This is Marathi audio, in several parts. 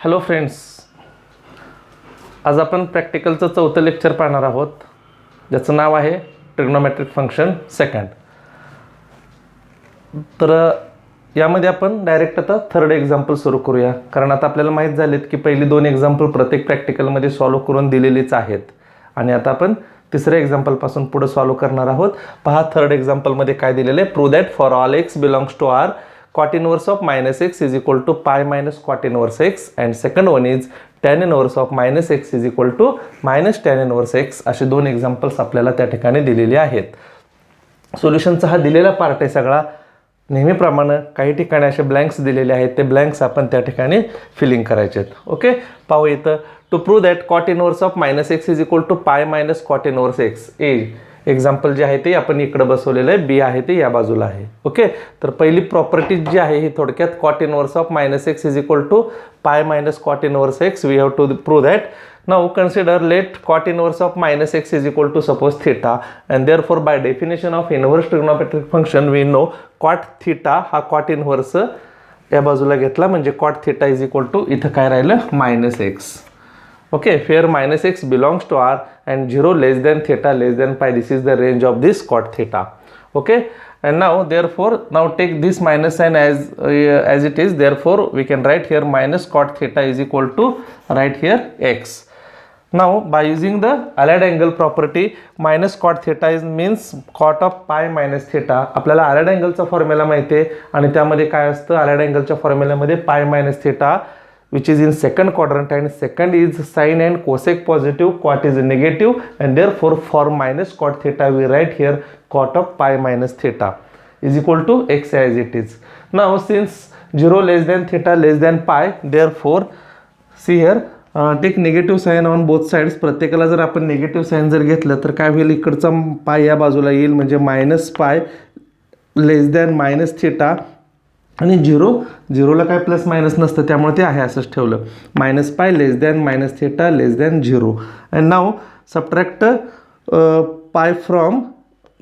हॅलो फ्रेंड्स, आज आपण प्रॅक्टिकलचं चौथं लेक्चर पाहणार आहोत, ज्याचं नाव आहे ट्रिग्नोमेट्रिक फंक्शन सेकंड. तर यामध्ये आपण डायरेक्ट आता थर्ड एक्झाम्पल सुरू करूया, कारण आता आपल्याला माहीत झालेत की पहिली दोन एक्झाम्पल प्रत्येक प्रॅक्टिकलमध्ये सॉल्व करून दिलेलीच आहेत आणि आता आपण तिसऱ्या एक्झाम्पलपासून पुढे सॉल्व करणार आहोत. पहा, थर्ड एक्झाम्पलमध्ये काय दिलेलं आहे. Prove that for all x belongs to R cot inverse of minus x is equal to pi minus cot inverse x, and second one is tan inverse of minus x is equal to minus tan inverse x. असे दोन एक्झाम्पल्स आपल्याला त्या ठिकाणी दिलेले आहेत. सोल्युशनचा हा दिलेला पार्ट आहे सगळा. नेहमीप्रमाणे काही ठिकाणी असे ब्लँक्स दिलेले आहेत, ते ब्लँक्स आपण त्या ठिकाणी फिलिंग करायचे आहेत. ओके, पाहू इथं. To prove that cot inverse of minus x is equal to pi minus cot inverse x. Example जे आहे ते आपण इकडे बसवलेलं आहे, बी आहे ते या बाजूला आहे. ओके, तर पहिली प्रॉपर्टी जी आहे ही थोडक्यात cot inverse of minus x is equal to pi minus cot inverse x. We have to prove that. Now consider let cot inverse of minus x is equal to suppose theta, and therefore by definition of inverse trigonometric function we know cot theta हा cot inverse या बाजूला घेतला म्हणजे cot theta is equal to इथं काय राहिलं minus x. Okay, where minus x belongs to R and 0 less than theta less than pi. This is the range of this cot theta. Okay, and now therefore now take this minus sign as it is. Therefore we can write here minus cot theta is equal to right here x. Now by using the allied angle property, minus cot theta is means cot of pi minus theta. आपल्याला allied angle चा फॉर्म्युला माहिती आहे आणि त्यामध्ये काय असतं, allied angle च्या फॉर्म्युल्यामध्ये pi minus theta which is in second quadrant, and second is sine and cosec positive, cot is negative, and therefore for minus cot theta we write here cot of pi minus theta is equal to x as it is. Now since 0 less than theta less than pi, therefore see here take negative sign on both sides. प्रत्येकाला जर आपण नेगेटिव्ह साइन जर घेतलं तर काय होईल, इकडचा पाय या बाजूला येईल म्हणजे minus pi less than minus theta, आणि झिरोला काय प्लस मायनस नसतं त्यामुळे ते आहे असंच ठेवलं. Minus pi less than minus theta less than 0. And now subtract pi from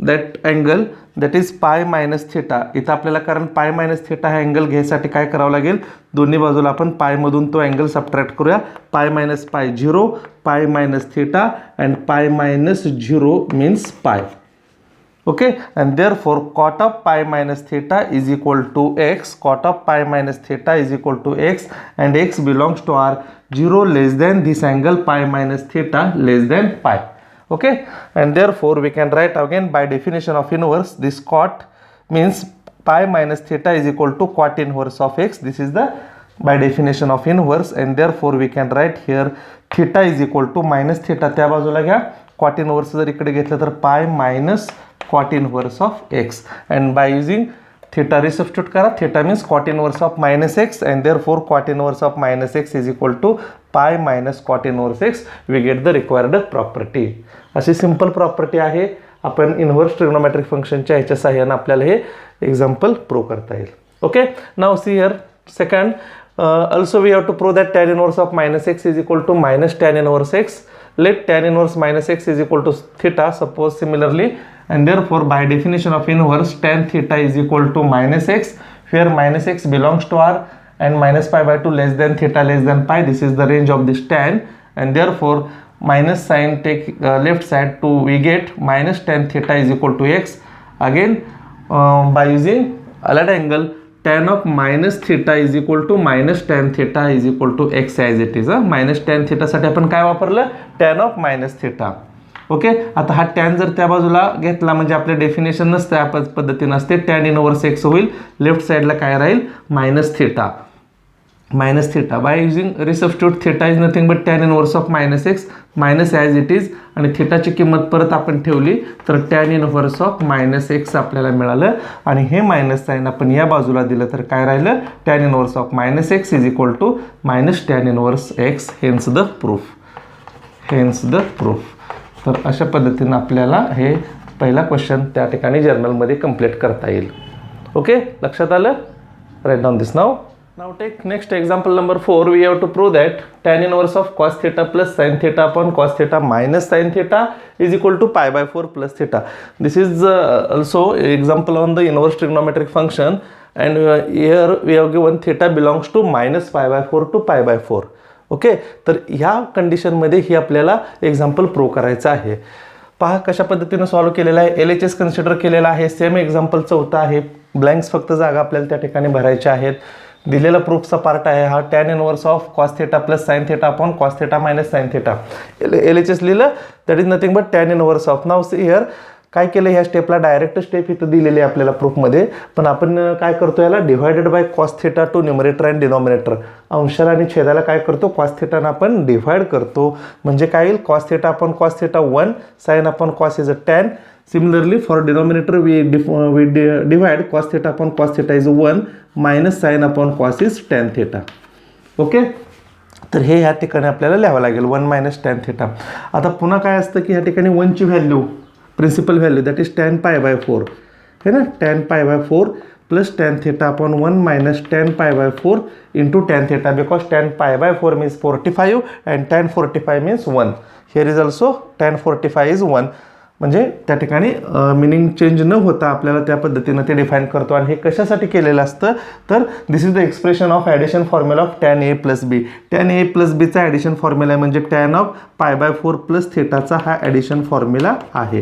that angle that is pi minus theta. इथं आपल्याला कारण पाय मायनस थिटा हा अँगल घ्यायसाठी काय करावं लागेल, दोन्ही बाजूला आपण पायमधून तो अँगल सबट्रॅक्ट करूया. पाय मायनस पाय 0, पाय minus theta and pi minus 0 means पाय. Okay, and therefore cot of pi minus theta is equal to x. Cot of pi minus theta is equal to x, and x belongs to R 0 less than this angle pi minus theta less than pi. Okay, and therefore we can write again by definition of inverse, this cot means pi minus theta is equal to cot inverse of x. This is the by definition of inverse, and therefore we can write here theta is equal to minus theta त्या बाजूला घ्या, cot inverse जर इकडे घेतलं तर pi minus cot inverse of x, and by using theta resubstitute करा. theta means cot inverse of minus x, and therefore cot inverse of minus x is equal to pi minus cot inverse x. We get the required property. अशी सिंपल प्रॉपर्टी आहे. आपण इन्व्हर्स ट्रिग्नोमेट्रिक फंक्शनच्या ह्याच्या सहाय्याने आपल्याला हे एक्झाम्पल प्रूव्ह करता येईल. Okay, now see here second. Also we have to prove that tan inverse of minus x is equal to minus tan inverse x. Let tan inverse minus x is equal to theta, suppose similarly, and therefore by definition of inverse tan theta is equal to minus x, where minus x belongs to R and minus pi by 2 less than theta less than pi. This is the range of this tan, and therefore minus sign take left side to we get minus tan theta is equal to x. Again by using allied angle, tan of minus theta is equal to minus tan theta is equal to x as it is. Minus tan थीटासाठी आपण काय वापरलं, tan of minus theta. Okay, आता हा टॅन जर त्या बाजूला घेतला म्हणजे आपल्या डेफिनेशन नसतं, या पद्धतीनं असते. टॅन इनवर्स एक्स होईल, लेफ्ट साईडला काय राहील minus theta. Minus theta by using resubstitute, theta is nothing but tan inverse of minus x, minus as it is, आणि थीटाची किंमत परत आपण ठेवली तर tan inverse of minus x आपल्याला मिळालं, आणि हे मायनस साईन आपण या बाजूला दिलं तर काय राहिलं, tan inverse of minus x is equal to minus tan inverse x. Hence the proof. Hence the proof. तर अशा पद्धतीनं आपल्याला हे पहिला क्वेश्चन त्या ठिकाणी जर्नलमध्ये कंप्लीट करता येईल. ओके, लक्षात आलं. Right down this now. Now take next example number 4. We have to prove that tan inverse of cos theta plus sin theta upon cos theta minus sin theta is equal to pi by 4 plus theta. This is also example on the inverse trigonometric function, and here we have given theta belongs to minus pi by 4 to pi by 4. Okay, तर ह्या कंडिशनमध्ये ही आपल्याला एक्झाम्पल प्रूव्ह करायचं आहे. पहा कशा पद्धतीने सॉल्व्ह केलेला आहे. LHS कन्सिडर केलेला आहे. सेम एक्झाम्पल चौथा आहे. ब्लँक्स फक्त जागा आपल्याला त्या ठिकाणी भरायच्या आहेत. दिलेला प्रूफचा पार्ट आहे हा tan inverse of cos theta plus sine theta upon cos theta minus sine theta. LHS लिहिलं, that is nothing but tan inverse of. Now see here काय केलं, ह्या स्टेपला डायरेक्ट स्टेप इथं दिलेली आहे आपल्याला प्रूफमध्ये, पण आपण काय करतो याला divided by cos theta two numerator and denominator. अंशाला आणि छेदाला काय करतो, कॉस थीटानं आपण डिवाइड करतो. म्हणजे काय येईल, cos theta upon cos theta 1, sine upon cos is a tan. Similarly for denominator we divide cos theta upon cos theta is 1 minus sin upon cos is tan theta. Okay, तर हे ह्या ठिकाणी आपल्याला लिहावं लागेल 1 minus tan theta. आता पुन्हा काय असतं की ह्या ठिकाणी 1 ची value principal value that is tan pi by 4 है ना, tan pi by 4 plus tan theta upon 1 minus tan pi by 4 into tan theta, because tan pi by 4 means 45 and tan 45 means 1. Here is also tan 45 is 1. म्हणजे त्या ठिकाणी मिनिंग चेंज न होता आपल्याला त्या पद्धतीनं ते डिफाईन करतो. आणि हे कशासाठी केलेलं असतं, तर this is the expression of addition formula of tan A plus B. Tan A plus बीचा ॲडिशन फॉर्म्युला आहे, म्हणजे tan of pi by 4 plus थीटाचा हा ॲडिशन फॉर्म्युला आहे.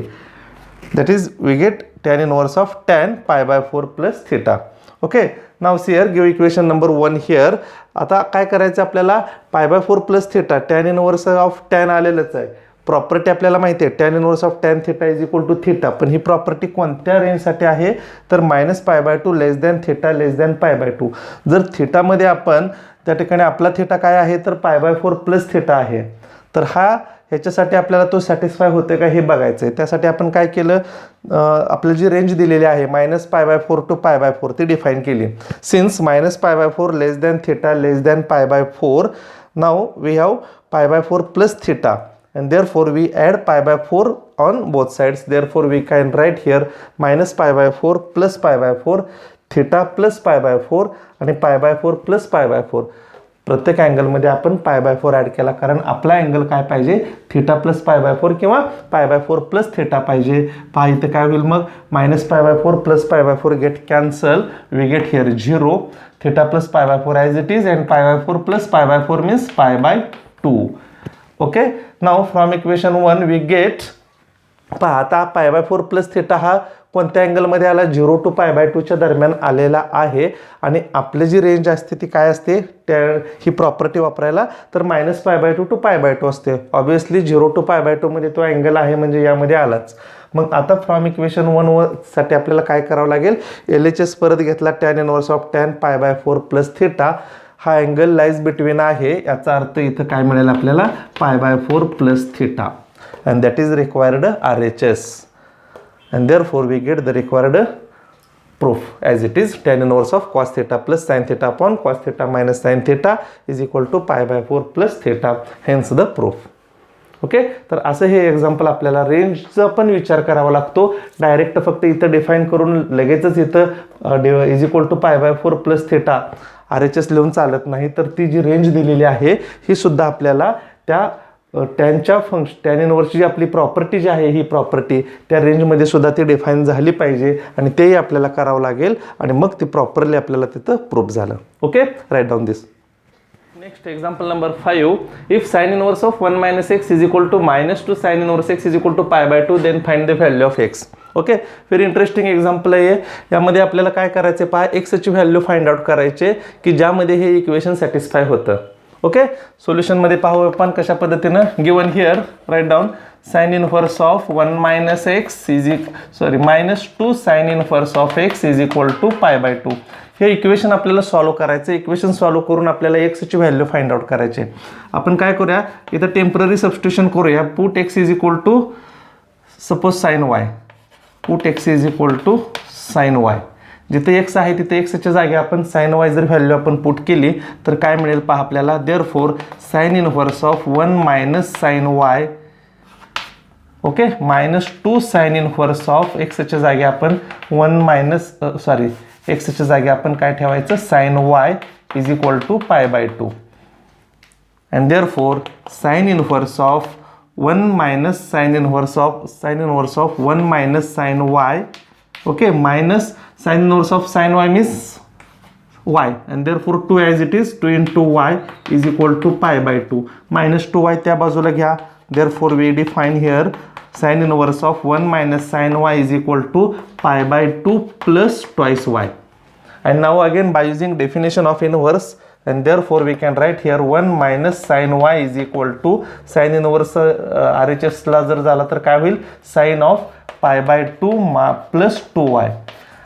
That is we get tan inverse of tan pi by 4 plus theta. Okay, now see here give equation number 1 here. आता काय करायचं आपल्याला, pi by 4 plus theta, tan inverse of tan आलेलंच आहे. प्रॉपर्टी आपल्याला माहिती आहे tan inverse of tan theta is equal to theta, पण ही प्रॉपर्टी कोणत्या रेंजसाठी आहे, तर minus pi by 2 less than theta less than pi by 2. जर थीटामध्ये आपण त्या ठिकाणी आपला थीटा काय आहे, तर पाय बाय 4 प्लस थीटा आहे. तर हा ह्याच्यासाठी आपल्याला तो सॅटिस्फाय होते का हे बघायचं आहे. त्यासाठी आपण काय केलं, आपल्याला जी रेंज दिलेली आहे minus pi by 4 to pi by 4 ती डिफाईन केली. Since minus pi by 4 less than theta less than pi by 4, now we have pi by 4 plus theta. And therefore we add pi by 4 on both sides. Therefore we can write here minus pi by 4 plus pi by 4 theta plus pi by 4 आणि pi by 4 plus pi by 4. प्रत्येक अँगलमध्ये आपण pi by 4 ॲड केला, कारण आपला अँगल काय पाहिजे, थीटा प्लस pi by 4 किंवा pi by 4 प्लस थीटा पाहिजे. पहा इथे काय होईल मग, minus pi by 4 plus pi by 4 get cancel. We get here 0. Theta plus pi by 4 as it is and pi by 4 plus pi by 4 means pi by 2. Okay, now from equation 1 we get, पहा आता पाय बाय 4 प्लस थीटा हा कोणत्या अँगलमध्ये आला, 0 टू पाय बाय 2च्या दरम्यान आलेला आहे. आणि आपली जी रेंज असते ती काय असते, त्या ही प्रॉपर्टी वापरायला, तर minus pi by 2 to pi by 2 असते. ऑब्विसली 0 टू पाय बाय 2 मध्ये तो अँगल आहे, म्हणजे यामध्ये आलाच. मग आता फ्रॉम इक्वेशन 1 साठी आपल्याला काय करावं लागेल, LHS परत घेतला, tan inverse of tan pi by 4 plus theta. हा अँगल लाईज बिटवीन आहे, याचा अर्थ इथं काय मिळेल आपल्याला, pi by 4 plus theta. And that is required RHS. And therefore we get the required proof as it is tan inverse of cos theta plus sine theta upon cos theta minus sine theta is equal to pi by 4 plus theta. Hence the proof. Okay, तर असं हे एक्झाम्पल आपल्याला रेंजचा पण विचार करावा लागतो. डायरेक्ट फक्त इथं डिफाईन करून लगेचच इथं is equal to pi by 4 plus theta RHS लिहून चालत नाही. तर ती जी रेंज दिलेली आहे ही सुद्धा आपल्याला त्या टॅनच्या टॅन इनवर्सची जी आपली प्रॉपर्टी जी आहे, ही प्रॉपर्टी त्या रेंजमध्ये सुद्धा ती डिफाईन झाली पाहिजे, आणि तेही आपल्याला करावं लागेल, आणि मग ती प्रॉपरली आपल्याला तिथं प्रूफ झालं. Okay, write down this. Next example number 5. If sin inverse of 1 minus x is equal to minus 2 sin inverse x is equal to pi by 2, then find the value of x. Okay, very interesting example आहे. यामध्ये आपल्याला काय करायचे, पहा एक्सची व्हॅल्यू फाइंड आउट करायचे की ज्यामध्ये हे इक्वेशन सॅटिस्फाय होतं. ओके, सोल्युशनमध्ये पाहू आपण कशा पद्धतीनं. Given here, right down, sine inverse of 1 minus x is minus 2 sine inverse of x is equal to pi by 2. हे इक्वेशन आपल्याला सॉल्व करायचं. इक्वेशन सॉल्व करून आपल्याला एक्सची व्हॅल्यू फाइंड आउट करायचे. आपण काय करूया, इथं टेम्पररी सबस्टिट्यूशन करूया. Put X is equal to suppose sine Y. Put X is equal to sine Y. जिथे एक्स आहे तिथे एक्सच्या जागी आपण साइन वाय जर व्हॅल्यू आपण पुट केली तर काय मिळेल पहा आपल्याला. Therefore sine inverse of 1 minus sine Y, okay, minus 2 sine inverse of एक्सच्या जागी आपण एक्सच्या जागी आपण काय ठेवायचं, sine Y is equal to pi by 2. And therefore sine inverse of 1 minus sine inverse of 1 minus sine y, okay, minus sine inverse of sine y means y, and therefore 2 as it is, 2 into y is equal to pi by 2. Minus 2y त्या बाजूला घ्या. Therefore we define here sine inverse of 1 minus sine y is equal to pi by 2 plus twice y. And now again by using definition of inverse, and therefore we can write here 1 minus sine y is equal to sine inverse RHS ला जर झाला तर काय होईल, sine of pi by 2 plus 2y.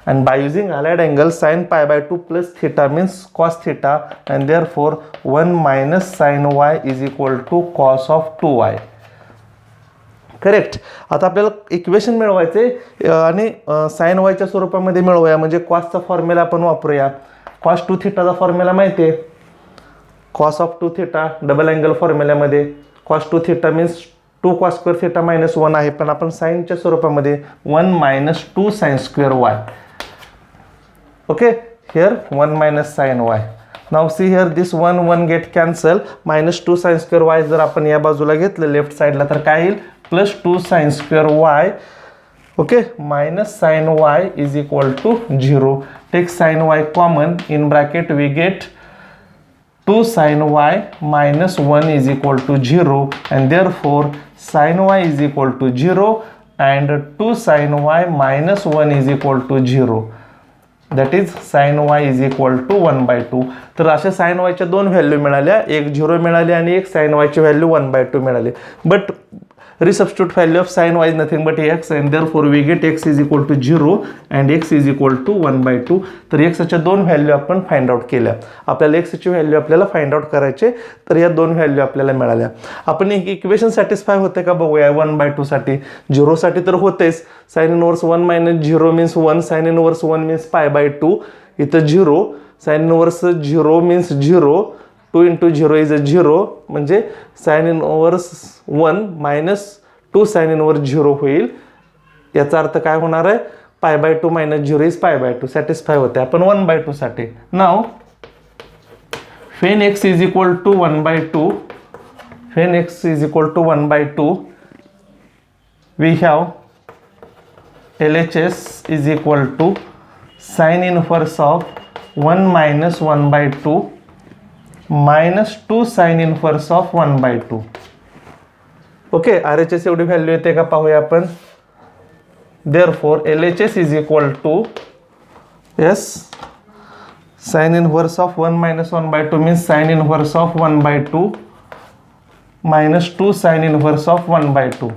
And by using allied angle sine pi by 2 plus theta means cos theta, and therefore 1 minus sine y is equal to cos of 2y. Correct. आता आपल्याला इक्वेशन मिळवायचे आणि साइन वायच्या स्वरूपामध्ये मिळवूया. म्हणजे कॉसचा फॉर्म्युला आपण वापरूया. कॉस 2 थीटाचा फॉर्म्युला माहिती आहे, cos of 2 theta double angle फॉर्म्युल्यामध्ये cos 2 theta means 2 cos square theta minus 1 आहे, पण आपण साइनच्या स्वरूपामध्ये 1 minus 2 sine square Y. Okay, here 1 minus sine y. Now see here this 1 get cancel. Minus 2 sine square y जर आपण या बाजूला घेतलं लेफ्ट साईडला तर काय येईल, plus 2 sine square Y. Okay, minus sine Y is equal to 0. Take sine Y common, in bracket we get 2 sin y minus 1 is equal to 0, and therefore sin y is equal to 0 and 2 sin y minus 1 is equal to 0. That is sin y is equal to 1 by 2. तर अशा sin y च्या दोन व्हॅल्यू मिळाल्या, एक 0 मिळाली आणि एक sin y ची व्हॅल्यू 1 by 2 मिळाली. But resubstitute value of sin y is nothing but x, and therefore we get x is equal to 0 and x is equal to 1 by 2. तर x च्या दोन व्हॅल्यू आपण फाइंड आउट केल्या. आपल्याला x ची व्हॅल्यू आपल्याला फाइंड आउट करायचे, तर या दोन व्हॅल्यू आपल्याला मिळाल्या. आपण एक इक्वेशन सॅटिस्फाय होते का बघूया. 1 by 2 साठी, 0 साठी तर होतेच. sin inverse 1 minus 0 means 1, sin inverse 1 means pi by 2. इथं 0, sin inverse 0 means 0, 2 into 0 is a 0, म्हणजे sin inverse 1 minus 2 sin inverse 0 होईल. याचा अर्थ काय होणार आहे, pi by 2 minus 0 is pi by 2. Satisfy होते आपण 1 by 2 साठी. Now when x is equal to 1 by 2, when x is equal to 1 by 2, we have LHS is equal to sin inverse of 1 minus 1 by 2 minus 2 sin inverse of 1 by 2. Okay, RHS एवढी व्हॅल्यू येते का पाहूया आपण. therefore LHS is equal to yes sin inverse of 1 minus 1 by 2 means sin inverse of 1 by 2 minus 2 sin inverse of 1 by 2,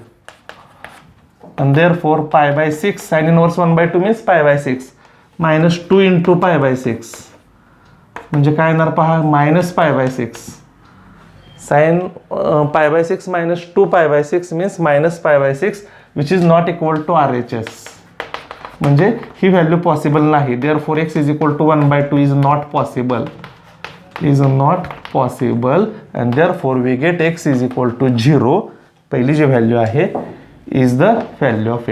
and therefore pi by 6. sin inverse 1 by 2 means pi by 6 minus 2 into pi by 6, म्हणजे काय येणार पहा, minus pi by 6. Sine pi by 6 minus 2 pi by 6 means minus pi by 6, which is not equal to RHS. म्हणजे ही व्हॅल्यू पॉसिबल नाही. therefore x is equal to 1 by 2 is not possible, and therefore we get x is equal to 0. पहिली जी व्हॅल्यू आहे is the value of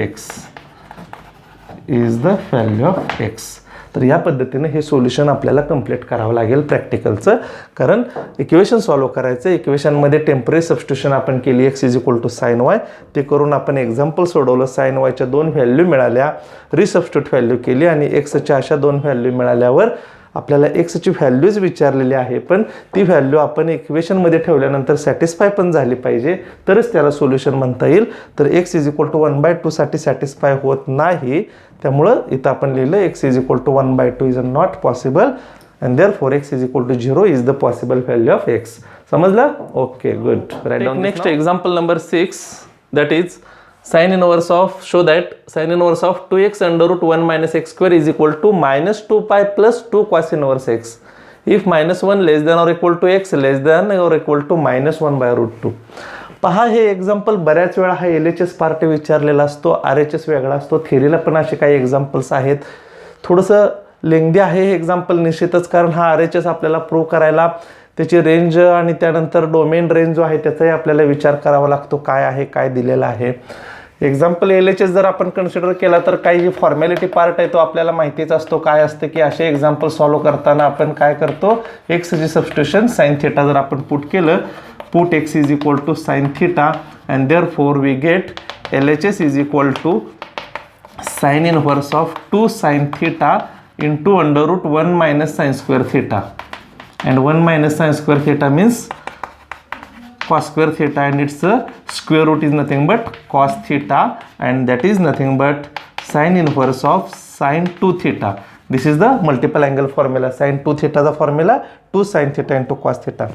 x. तर या पद्धतीने हे सोल्युशन आपल्याला कंप्लीट करावं लागेल प्रॅक्टिकलचं. कारण इक्वेशन सॉल्व करायचं, इक्वेशनमध्ये टेम्पररी सबस्टिट्यूशन आपण केली, X is equal to sine Y. ते करून आपण एक्झाम्पल सोडवलं. साइन वायच्या दोन व्हॅल्यू मिळाल्या, रिसबस्टिट्यूट व्हॅल्यू केली आणि एक्सच्या अशा दोन व्हॅल्यू मिळाल्यावर आपल्याला एक्सची व्हॅल्यूज विचारलेली आहे, पण ती व्हॅल्यू आपण इक्वेशनमध्ये ठेवल्यानंतर सॅटिस्फाय पण झाली पाहिजे, तरच त्याला सोल्युशन म्हणता येईल. तर X is equal to 1 by 2 साठी सॅटिस्फाय होत नाही. त्यामुळं इथं आपण लिहिलं x is equal to 1 by 2 is not possible, and therefore x is equal to 0 is the possible value of x. समजलं? Okay, good. Write down. Next example number 6, that is sin inverse of, show that sin inverse of 2x under root 1 minus x square is equal to minus 2 pi plus 2 cos inverse x if minus 1 less than or equal to x less than or equal to minus 1 by root 2. पहा, हे एक्झाम्पल बऱ्याच वेळा हा LHS पार्ट विचारलेला असतो, RHS वेगळा असतो. थेरीला पण असे काही एक्झाम्पल्स आहेत. थोडंसं लेंदी आहे हे एक्झाम्पल निश्चितच, कारण हा RHS आपल्याला प्रूव्ह करायला त्याची रेंज आणि त्यानंतर डोमेन रेंज जो आहे त्याचाही आपल्याला विचार करावा लागतो, काय आहे, काय दिलेलं आहे. एक्झाम्पल LHS जर आपण कन्सिडर केला तर काही जी फॉर्मॅलिटी पार्ट आहे तो आपल्याला माहितीच असतो. काय असतं की असे एक्झाम्पल सॉल्व्ह करताना आपण काय करतो, एक्सची सबस्टिट्यूशन साइन थिटा जर आपण पुट केलं, put X is equal to sine theta and therefore we get LHS is equal to sine inverse of 2 sine theta into √1 minus sine square theta and 1 minus sine square theta means cos square theta and its square root is nothing but cos theta and that is nothing but sin inverse of sin 2 theta. This is the multiple angle formula. Sin 2 theta चा formula 2 sin theta into cos theta.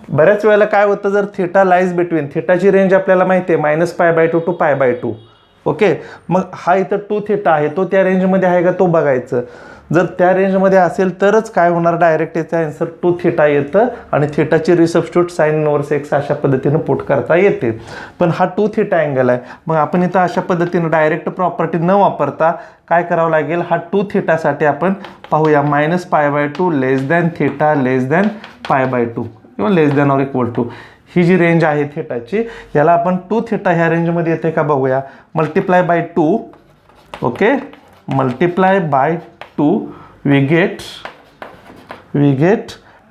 बऱ्याच वेळेला काय होतं, जर थिटा लाईज बिटवीन, थिटाची रेंज आपल्याला माहिती आहे -π/2 to π/2. ओके, मग हा इथं 2 थिटा आहे, तो त्या रेंजमध्ये आहे का तो बघायचं. जर त्या रेंजमध्ये असेल तरच काय होणार, डायरेक्ट याचा आन्सर 2 थिटा येतं आणि थिटाची रिसबस्टिट्यूट साइन इनव्हर्स एक्स अशा पद्धतीनं पुट करता येते. पण हा 2 थिटा अँगल आहे, मग आपण इथं अशा पद्धतीनं डायरेक्ट प्रॉपर्टी न वापरता काय करावं लागेल, हा 2 थिटासाठी आपण पाहूया -π/2 less than theta less than π/2 किंवा less than or equal to. ही जी रेंज आहे थिटाची, याला आपण 2 थिटा ह्या रेंजमध्ये येते का बघूया. Multiply by 2, okay, multiply by 2 we get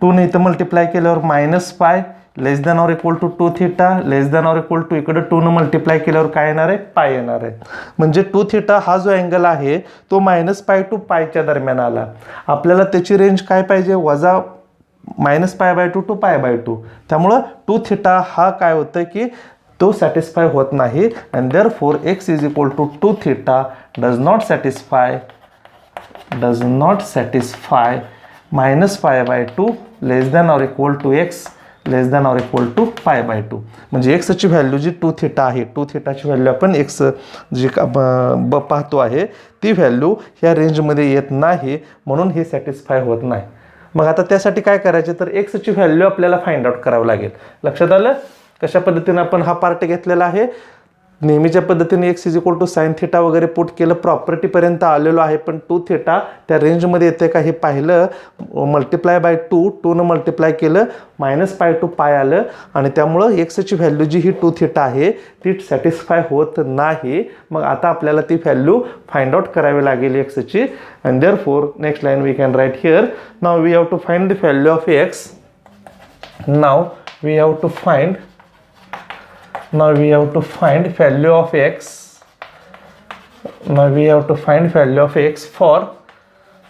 2 ने इथं मल्टिप्लाय केल्यावर -π less than or equal to 2 theta less than or equal to इकडे 2 ने मल्टिप्लाय केल्यावर काय येणार आहे, पाय येणार आहे. म्हणजे 2 थिटा हा जो अँगल आहे तो -π टू पायच्या दरम्यान आला. आपल्याला त्याची रेंज काय पाहिजे, वजा -π/2 टू π/2. त्यामुळं 2 थिटा हा काय होतं की तो सॅटिस्फाय होत नाही and therefore x is equal to 2 theta does not satisfy -π/2 less than or equal to x less than or equal to π/2. म्हणजे एक्सची व्हॅल्यू जी 2 थिटा आहे, 2 थिटाची व्हॅल्यू आपण एक्स जी पाहतो आहे ती व्हॅल्यू ह्या रेंजमध्ये येत नाही, म्हणून हे सॅटिस्फाय होत नाही. मग आता त्यासाठी काय करायचे, तर एक्सची व्हॅल्यू आपल्याला फाइंड आउट करावं लागेल. लक्षात आलं कशा पद्धतीने आपण हा पार्ट घेतलेला आहे. नेहमीच्या पद्धतीने X is equal to sine theta वगैरे पुट केलं, प्रॉपर्टीपर्यंत आलेलो आहे, पण 2 थिटा त्या रेंजमध्ये येते का हे पाहिलं. मल्टिप्लाय बाय 2 न मल्टिप्लाय केलं, -π टू पाय आलं आणि त्यामुळं एक्सची व्हॅल्यू जी ही 2 थिटा आहे ती सॅटिस्फाय होत नाही. मग आता आपल्याला ती व्हॅल्यू फाइंड आउट करावी लागेल एक्सची and therefore next line we can write here. Now we have to find the value of x. Now we have to find value of x. Now we have to find value of x for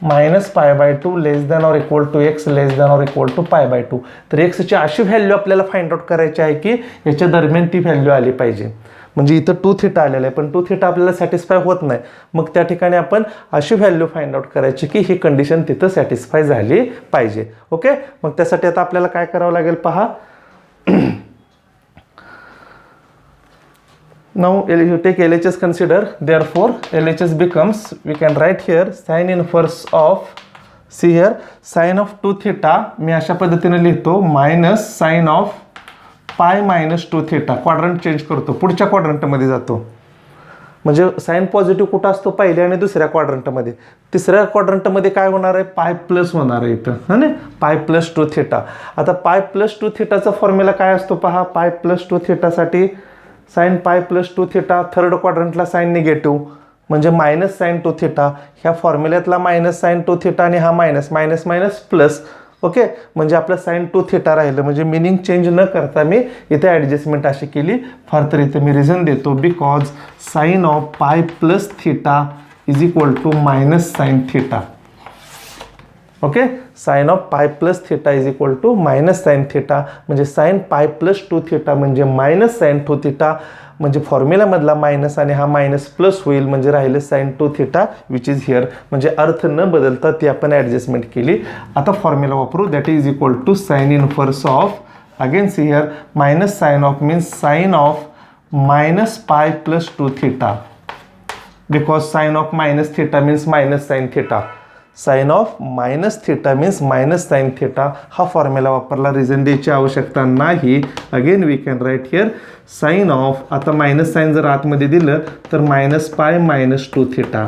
-π/2 less than or equal to x less than or equal to π/2. तर एक्सची अशी व्हॅल्यू आपल्याला फाइंड आउट करायची आहे की याच्या दरम्यान ती व्हॅल्यू आली पाहिजे. म्हणजे इथं 2 थिटा आलेलं आहे, पण 2 थिटा आपल्याला सॅटिस्फाय होत नाही. मग त्या ठिकाणी आपण अशी व्हॅल्यू फाइंड आउट करायची की ही कंडिशन तिथं सॅटिस्फाय झाली पाहिजे. ओके, मग त्यासाठी आता आपल्याला काय करावं लागेल पहा. Now you take LHS consider, therefore LHS becomes, we can write here sin inverse of, see here sin of 2 theta मी अशा पद्धतीने लिहितो minus sine of pi minus 2 theta. Quadrant change करतो, पुढच्या क्वाड्रंटमध्ये जातो. म्हणजे साइन पॉझिटिव्ह कुठं असतो, पहिल्या आणि दुसऱ्या क्वाड्रंटमध्ये. तिसऱ्या क्वाड्रंटमध्ये काय होणार आहे, पाय प्लस होणार आहे इथं, है ना, पाय प्लस 2 थिटा. आता पाय प्लस 2 थिटाचा फॉर्म्युला काय असतो पहा. पाय प्लस 2 थिटासाठी sine pi plus 2 theta, third क्वाड्रंटला साइन निगेटिव्ह म्हणजे मायनस साइन 2 थिटा. ह्या फॉर्म्युल्यातला मायनस साइन 2 थिटा आणि हा minus minus minus plus. Okay, म्हणजे आपलं साइन 2 थिटा राहिलं. म्हणजे मिनिंग चेंज न करता मी इथे ॲडजस्टमेंट अशी केली. फार तर इथे मी रिझन देतो, because sine of pi plus theta is equal to minus sine theta. Okay, sine of pi plus theta is equal to minus sine theta. म्हणजे साइन पाय प्लस 2 थिटा म्हणजे मायनस साइन 2 थिटा. म्हणजे फॉर्म्युलामधला मायनस आणि हा मायनस प्लस होईल, म्हणजे राहिलं sine 2 theta which is here. म्हणजे अर्थ न बदलता ती आपण ॲडजस्टमेंट केली. आता फॉर्म्युला वापरू, that is equal to sine inverse of, again see here minus sine of means sine of minus pi plus 2 theta, because sine of minus theta means minus sine theta. Sine of minus theta means minus sine theta. हा फॉर्म्युला वापरला, रिझन द्यायची आवश्यकता नाही. Again we can write here sine of, आता मायनस साइन जर आतमध्ये दिलं तर मायनस पाय मायनस 2 थिटा.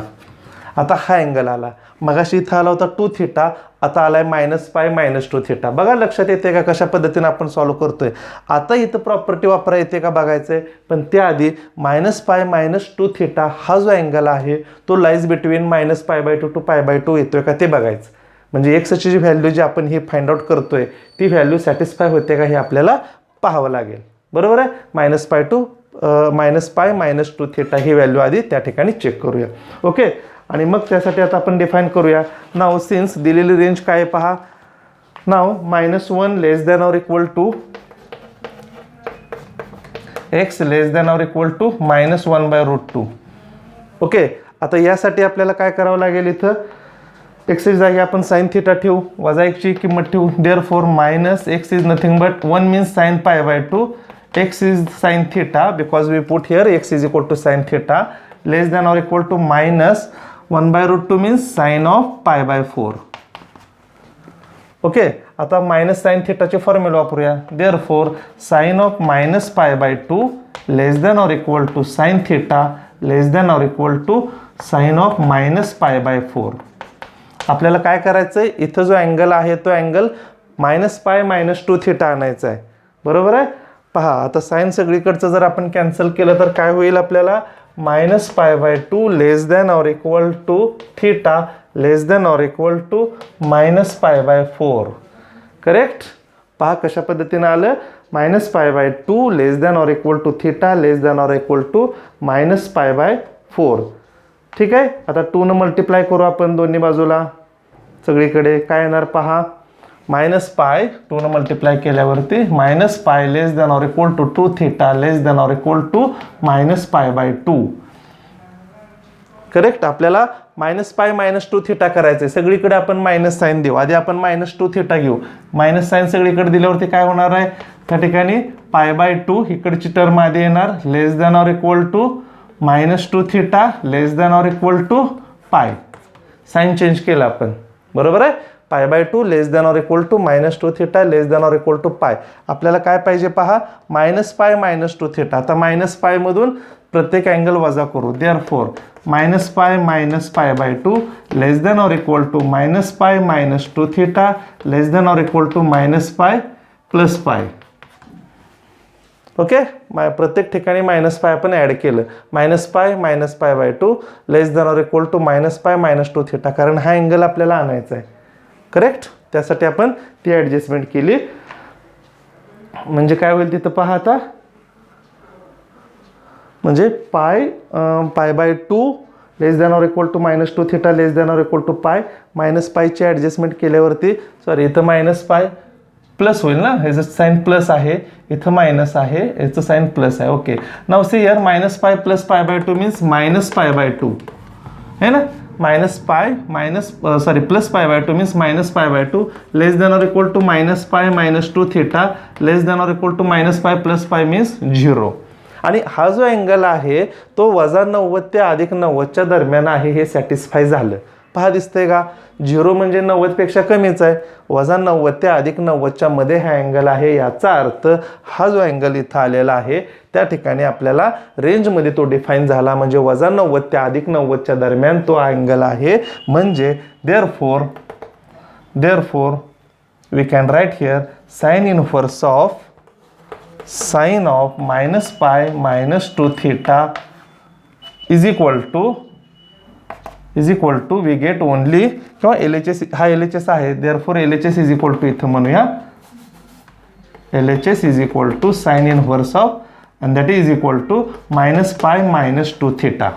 आता हा अँगल आला, मगाशी इथं आला होता 2 थीटा, आता आलाय -π -2 थीटा. बघा लक्षात येते का कशा पद्धतीने आपण सॉल्व्ह करतोय. आता इथं प्रॉपर्टी वापरा येते का बघायचंय, पण त्याआधी -π -2 थीटा हा जो अँगल आहे तो लाईज बिटवीन -π/2 to π/2 येतोय का ते बघायचं. म्हणजे एक्सची जी व्हॅल्यू जी आपण ही फाइंड आउट करतोय ती व्हॅल्यू सॅटिस्फाय होते का हे आपल्याला पाहावं लागेल. बरोबर आहे. -π -2 थीटा ही व्हॅल्यू आधी त्या ठिकाणी चेक करूया. ओके. आणि मग त्यासाठी आता आपण डिफाईन करूया. नाव सिन्स दिलेली रेंज काय पहा. Now -1 less than or equal to x less than or equal to -1/√2. Okay. आता यासाठी आपल्याला काय करावं लागेल, इथं x ची जागी आपण sin थीटा ठेवू, वजा 1 ची किंमत ठेवू. Therefore -x is nothing but 1 means sin π/2, x is sin theta because we put here x is equal to sin theta less than or equal to -1/√2 means sin of π/4. Okay. आता sin थीटाचे फॉर्म्युला वापरूया. Therefore sin of -π/2 less than or equal to sin theta less than or equal to sin of -π/4. आपल्याला काय करायचंय, इथं जो अँगल आहे तो अँगल -π -2 थीटा आणायचा आहे. बरोबर आहे. पहा आता साइन सगळीकडचं जर आपण कॅन्सल केलं तर काय होईल आपल्याला, -π/2 less than or equal to theta less than or equal to -π/4. Correct. पहा कशा पद्धतीने आलं, -π/2 less than or equal to theta less than or equal to -π/4. ठीक आहे. आता 2 न मल्टिप्लाय करू आपण दोन्ही बाजूला. सगळीकडे काय येणार पहा, -π 2 न मल्टिप्लाय केल्यावरती -π less than or equal to 2 theta less than or equal to -π/2. Correct. आपल्याला -π -2 थीटा करायचंय. सगळीकडे आपण मायनस साइन देऊ. आधी आपण -2 थीटा घेऊ. मायनस साइन सगळीकडे दिल्यावरती काय होणार आहे, त्या ठिकाणी π/2 इकडची टर्म आधी येणार less than or equal to -2 theta less than or equal to π. Sign change केला आपण. बरोबर आहे. π/2 less than or equal to -2 theta less than or equal to π. आपल्याला काय पाहिजे पहा, -π -2 थीटा. आता -π मधून प्रत्येक अँगल वजा करू. Therefore -π -π/2 less than or equal to -π -2 theta less than or equal to -π + π. Okay. प्रत्येक ठिकाणी -π आपण ॲड केलं. -π -π/2 less than or equal to -π -2 theta, कारण हा अँगल आपल्याला आणायचा आहे. करेक्ट. त्यासाठी आपण ती ॲडजस्टमेंट केली. म्हणजे काय होईल तिथं पहा आता, म्हणजे π/2 less than or equal to -2 theta less than or equal to π. -π ची ॲडजस्टमेंट केल्यावरती सॉरी इथं -π प्लस होईल ना, ह्याचं साइन प्लस आहे, इथं मायनस आहे, याचं साइन प्लस आहे. Okay. Now see here -π + π/2 means -π/2 है ना. -π + π/2 means -π/2 less than or equal to -π -2 theta less than or equal to -π + π means 0. आणि हा जो अँगल आहे तो -90 ते +90 दरम्यान आहे, हे सॅटिस्फाय झालं. पहा दिसतंय का, 0 म्हणजे 90 पेक्षा कमीच आहे, -90 ते +90 मध्ये हा अँगल आहे. याचा अर्थ हा जो अँगल इथं आलेला आहे त्या ठिकाणी आपल्याला रेंजमध्ये तो डिफाईन झाला, म्हणजे -90 ते +90 दरम्यान तो अँगल आहे. म्हणजे therefore we can write here sine inverse of -π -2 theta is equal to we get only, किंवा LHS हा LHS आहे. Therefore LHS is equal to इथं म्हणूया LHS is equal to sine inverse of and that is equal to -π -2 theta.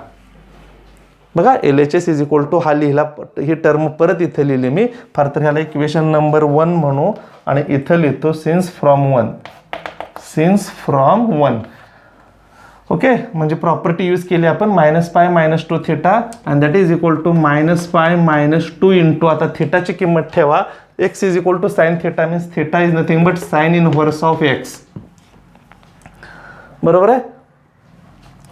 बघा LHS इज इक्वल टू हा लिहिला, ही टर्म परत इथं लिहिली मी. फार तर ह्याला इक्वेशन नंबर 1 म्हणू आणि इथं लिहितो सिन्स फ्रॉम 1. ओके. म्हणजे प्रॉपर्टी यूज केली आपण -π -2 थीटा and that is equal to -π -2 into, आता थीटाची किंमत ठेवा, x is equal to sine theta means theta is nothing but sine inverse of x. बरोबर आहे.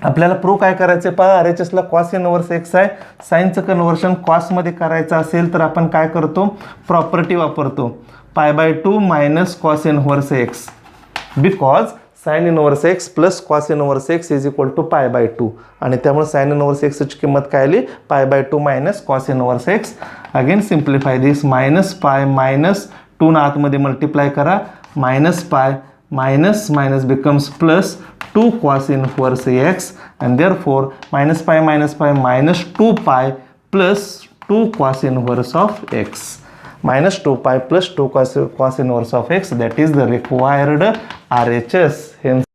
आपल्याला प्रूव्ह काय करायचं पहा, RHSला कॉस इनव्हर्स x आहे. साइनचं कन्व्हर्शन कॉसमध्ये करायचं असेल तर आपण काय करतो, प्रॉपर्टी वापरतो π/2 - cos inverse x, because sine inverse x plus cos inverse x is equal to π/2 आणि त्यामुळे साइन इनवर्स एक्सची किंमत काय आली π/2 minus cos inverse x. Again simplify this -π minus 2 ना आतमध्ये मल्टिप्लाय करा -π minus minus becomes plus 2 cos inverse x and therefore -π minus 2π plus 2 cos inverse of x minus 2π plus 2 cos inverse of x, that is the required RHS. Hence,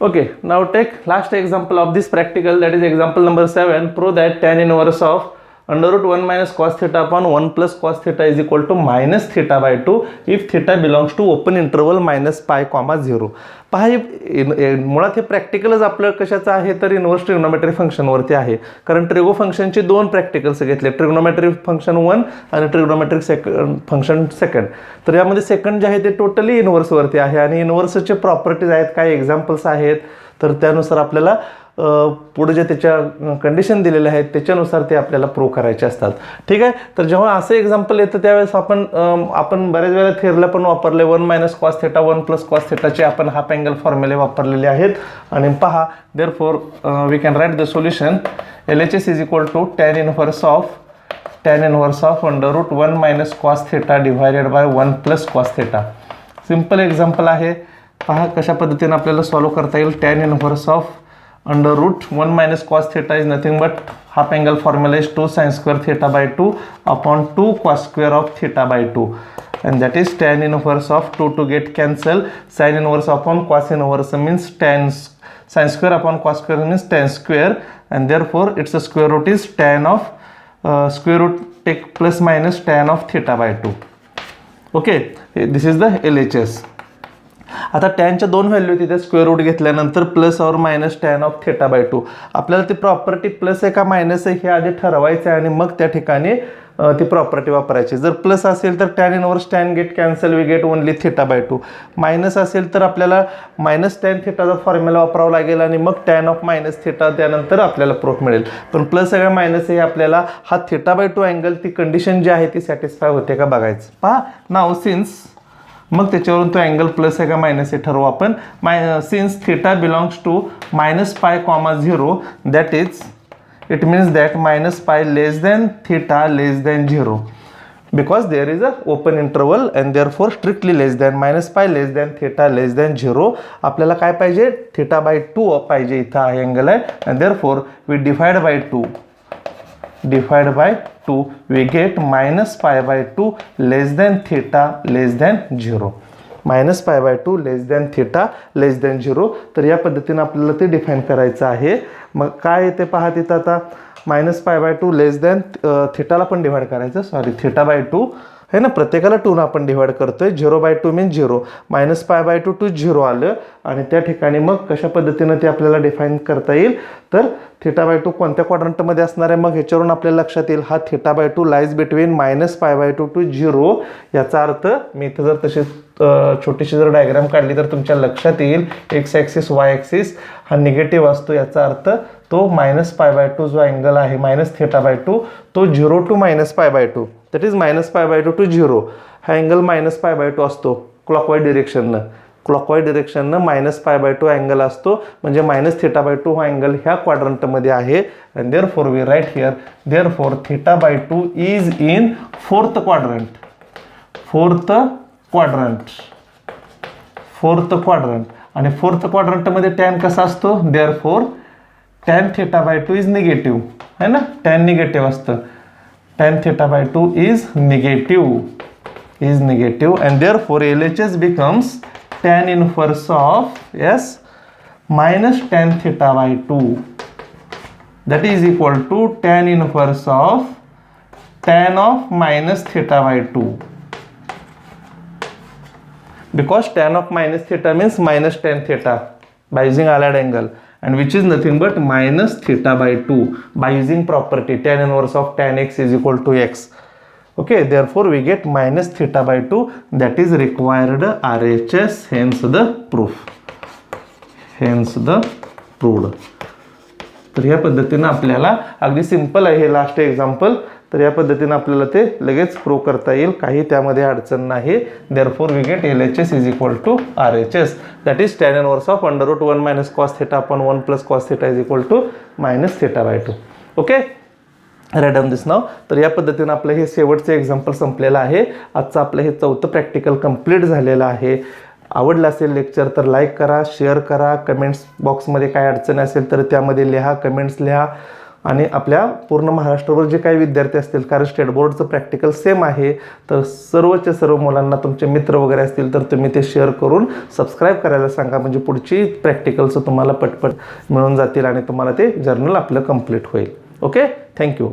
okay, now take last example of this practical, that is example number 7. Prove that tan inverse of under root 1 minus cos theta upon 1 plus cos theta is equal to minus theta/2 if theta belongs to open interval -π, 0. पहा मुळात हे प्रॅक्टिकलच आपलं कशाचं आहे तर इनव्हर्स ट्रिग्नोमेट्रिक फंक्शनवरती आहे. कारण ट्रिगो फंक्शनचे 2 प्रॅक्टिकल्स घेतले, ट्रिग्नोमेट्रिक फंक्शन 1 आणि ट्रिग्नोमेट्रिक फंक्शन 2. तर यामध्ये सेकंड जे आहे ते टोटली इनव्हर्सवरती आहे आणि इनव्हर्सचे प्रॉपर्टीज आहेत, काही एक्झाम्पल्स आहेत. तर त्यानुसार आपल्याला पुढे जे त्याच्या कंडिशन दिलेल्या आहेत त्याच्यानुसार ते आपल्याला प्रूव्ह करायचे असतात. ठीक आहे. तर जेव्हा असं एक्झाम्पल येतं त्यावेळेस आपण बऱ्याच वेळा थेअरीला पण वापरले 1 minus cos theta 1 plus cos theta चे आपण हाफ अँगल फॉर्म्युले वापरलेले आहेत. आणि पहा therefore we can write the solution. LHS is equal to tan inverse of under root 1 minus cos theta divided by 1 plus cos theta. Simple example आहे. पहा कशा पद्धतीने आपल्याला सॉल्व्ह करता येईल. tan inverse of under root 1 minus cos theta is nothing but half angle formula is 2 sin square theta/2 upon 2 cos square of theta/2, and that is tan inverse of 2 to get cancel. Sin inverse upon cos inverse means sin square upon cos square means tan square, and therefore its square root is tan of square root take plus minus tan of theta/2. Okay, this is the LHS. आता टॅनच्या 2 व्हॅल्यू तिथे स्क्वेअर रूट घेतल्यानंतर plus or minus tan of थीटा/2. आपल्याला ती प्रॉपर्टी प्लस आहे का मायनस आहे हे आधी ठरवायचं आहे आणि मग त्या ठिकाणी ती प्रॉपर्टी वापरायची. जर प्लस असेल तर tan inverse tan get cancel, we get only theta. Minus असेल तर आपल्याला मायनस टॅन थीटाचा फॉर्म्युला वापरावा लागेल आणि मग टॅन ऑफ मायनस थीटा त्यानंतर आपल्याला प्रूफ मिळेल. पण प्लस आहे का मायनस आहे आपल्याला हा थीटा/2 अँगल ती कंडिशन जी आहे ती सॅटिस्फाय होते का बघायचं. पहा नाव सिन्स मग त्याच्यावरून तो अँगल प्लस आहे का मायनस आहे ठरवू आपण. Since theta belongs to -π, 0, that is it means that -π less than theta less than 0 because there is a open interval and therefore strictly less than -π less than theta less than 0. आपल्याला काय पाहिजे थीटा/2 पाहिजे. इथं हा अँगल आहे and therefore we divide by 2 we get -π/2 less than theta less than 0. -π/2 less than theta less than 0. तर या पद्धतीने आपल्याला ते डिफाइन करायचं आहे. मग काय येते पहा तिथं आता -π/2 लेस दॅन थीटाला पण डिवाइड करायचं, सॉरी थीटा/2 है ना, प्रत्येकाला 2 ना आपण डिवाइड करतोय. 0/2 मीन्स 0, -π/2 टू 0 आलं आणि त्या ठिकाणी मग कशा पद्धतीनं ते आपल्याला डिफाइन करता येईल तर थीटा/2 कोणत्या क्वाड्रंटमध्ये असणार आहे. मग ह्याच्यावरून आपल्याला लक्षात येईल हा थीटा/2 लाईज बिटवीन -π/2 टू 0. याचा अर्थ मी इथं जर तशी छोटीशी जर डायग्राम काढली तर तुमच्या लक्षात येईल एक्स ॲक्सिस वाय ॲक्सिस हा निगेटिव्ह असतो. याचा अर्थ तो -π/2 जो अँगल आहे -θ/2 तो 0 टू -π/2 दॅट इज -π/2 टू 0. हा अँगल -π/2 असतो क्लॉकवाईज डिरेक्शननं. क्लॉकवाईज डिरेक्शननं -π/2 अँगल असतो म्हणजे -θ/2 हा अँगल ह्या क्वाड्रंटमध्ये आहे. And therefore we write here therefore θ/2 is in fourth quadrant. आणि फोर्थ क्वाड्रंटमध्ये टॅन कसा असतो देअरफॉर टॅन θ/2 इज निगेटिव्ह है ना, टॅन निगेटिव्ह असतं. Tan θ/2 is negative and therefore LHS becomes tan inverse of minus tan θ/2 that is equal to tan inverse of tan of minus θ/2 because tan of minus theta means minus tan theta by using allied angle and which is nothing but minus θ/2 by using property tan inverse of tan x is equal to x. Okay, therefore we get -θ/2 that is required RHS, hence the proved. तर ह्या पद्धतीने आपल्याला अगदी सिंपल आहे हे लास्ट एक्झाम्पल. तर या पद्धतीने आपल्याला ते लगेच प्रूव्ह करता येईल, काही त्यामध्ये अडचण नाही. Therefore we get LHS is equal to RHS, that is tan inverse of √1 - cos θ upon 1 + cos θ is equal to -θ/2. Okay, write down this now. तर या पद्धतीने आपलं हे शेवटचं एक्झाम्पल संपलेलं आहे. आजचं आपलं हे 4थं प्रॅक्टिकल कंप्लीट झालेलं आहे. आवडलं असेल लेक्चर तर लाईक करा, शेअर करा, कमेंट्स बॉक्समध्ये काय अडचण असेल तर त्यामध्ये लिहा, कमेंट्स लिहा. आणि आपल्या पूर्ण महाराष्ट्रावर जे काही विद्यार्थी असतील, कारण स्टेट बोर्डचं प्रॅक्टिकल सेम आहे, तर सर्वच्या सर्व मुलांना तुमचे मित्र वगैरे असतील तर तुम्ही ते शेअर करून सबस्क्राईब करायला सांगा, म्हणजे पुढची प्रॅक्टिकलचं तुम्हाला पटपट मिळून जातील आणि तुम्हाला ते जर्नल आपलं कंप्लीट होईल. Okay, thank you.